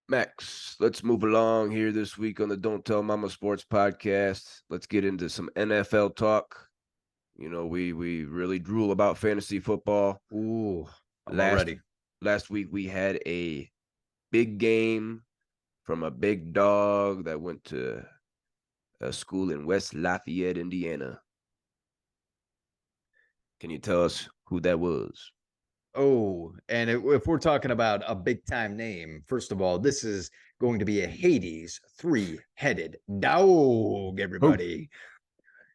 Max, let's move along here this week on the Don't Tell Mama Sports podcast. Let's get into some NFL talk. You know, we really drool about fantasy football. Ooh, I'm Last already. last week we had a big game from a big dog that went to a school in West Lafayette, Indiana. Can you tell us who that was? Oh, and if we're talking about a big time name, first of all, this is going to be a Hades three-headed dog, Who? everybody.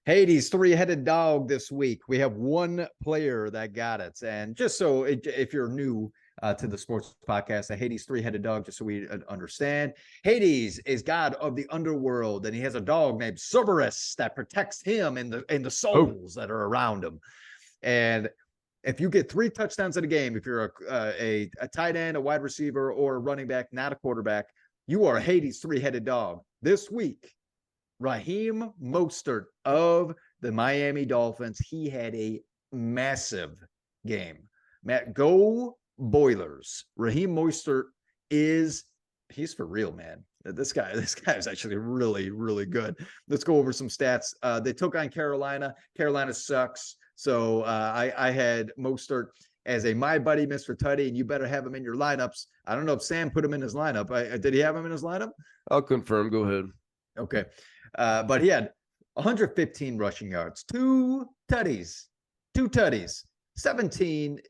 Hades three-headed dog this week. We have one player that got it. And just so if you're new to the sports podcast, a Hades three-headed dog, just so we understand, Hades is god of the underworld, and he has a dog named Cerberus that protects him and the Who? souls that are around him. And if you get 3 touchdowns in a game, if you're a tight end, a wide receiver, or a running back, not a quarterback, you are a Hades three-headed dog. This week, Raheem Mostert of the Miami Dolphins, he had a massive game. Matt, go Boilers. Raheem Mostert he's for real, man. This guy is actually really, really good. Let's go over some stats. They took on Carolina. Carolina sucks. So I had Mostert as a my buddy, Mr. Tutty, and you better have him in your lineups. I don't know if Sam put him in his lineup. Did he have him in his lineup? I'll confirm. Go ahead. Okay. But he had 115 rushing yards, two tutties, 17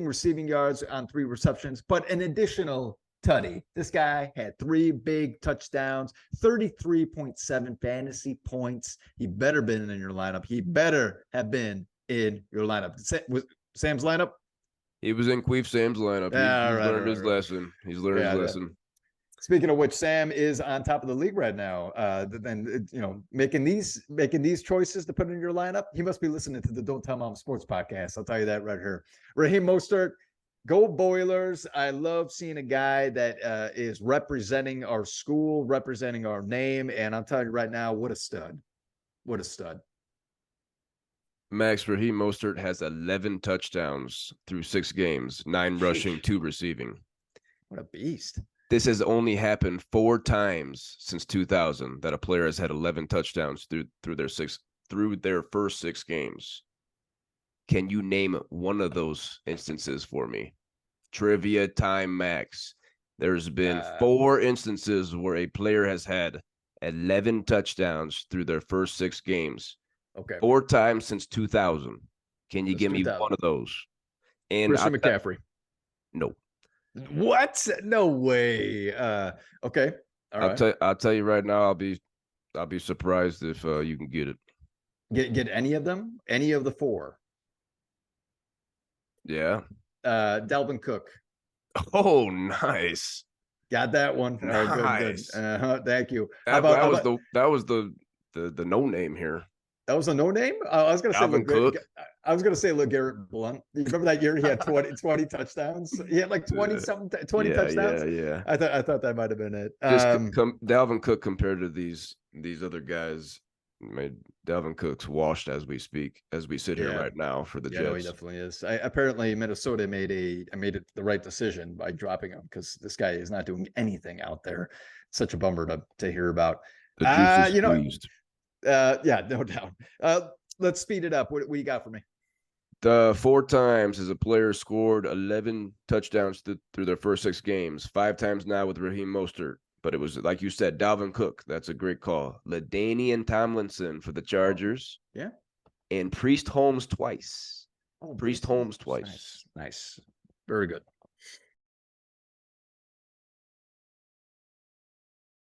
receiving yards on 3 receptions, but an additional tutty. This guy had 3 big touchdowns, 33.7 fantasy points. He better been in your lineup. He better have been in your lineup. Was Sam's lineup? He was in Queef Sam's lineup. He's learned his lesson. He's learned his lesson. Speaking of which, Sam is on top of the league right now. Then making these choices to put in your lineup. He must be listening to the Don't Tell Mom Sports podcast. I'll tell you that right here. Raheem Mostert, go Boilers! I love seeing a guy that is representing our school, representing our name, and I'll tell you right now, what a stud! What a stud! Max, Raheem Mostert has 11 touchdowns through 6 games, 9 rushing, 2 receiving. What a beast! This has only happened 4 times since 2000 that a player has had 11 touchdowns through their first 6 games. Can you name one of those instances for me? Trivia time, Max. There's been 4 instances where a player has had 11 touchdowns through their first 6 games. Okay. 4 times since 2000. Can you give me one of those? And Christian McCaffrey. No. What? No way. Okay. All right. I'll tell you right now. I'll be surprised if you can get it. Get any of them? Any of the 4? Yeah. Dalvin Cook. Oh, nice. Got that one. Nice. Good. Thank you. That was the no name here. That was a no name. I was going to say Dalvin Cook. I was going to say LeGarrette Blount. You remember that year he had 20 touchdowns? He had like 20 touchdowns. Yeah. I thought that might have been it. Dalvin Cook compared to these other guys. Dalvin Cook's washed as we sit here right now for the Jets. No, he definitely is. Apparently Minnesota made it the right decision by dropping him because this guy is not doing anything out there. It's such a bummer to hear about. The juice is squeezed. Yeah, no doubt. Let's speed it up. What do you got for me? The 4 times as a player scored 11 touchdowns through their first 6 games. 5 times now with Raheem Mostert. But it was, like you said, Dalvin Cook. That's a great call. LaDainian Tomlinson for the Chargers. Yeah. And Priest Holmes twice. Oh, Priest Holmes twice. Nice. Very good.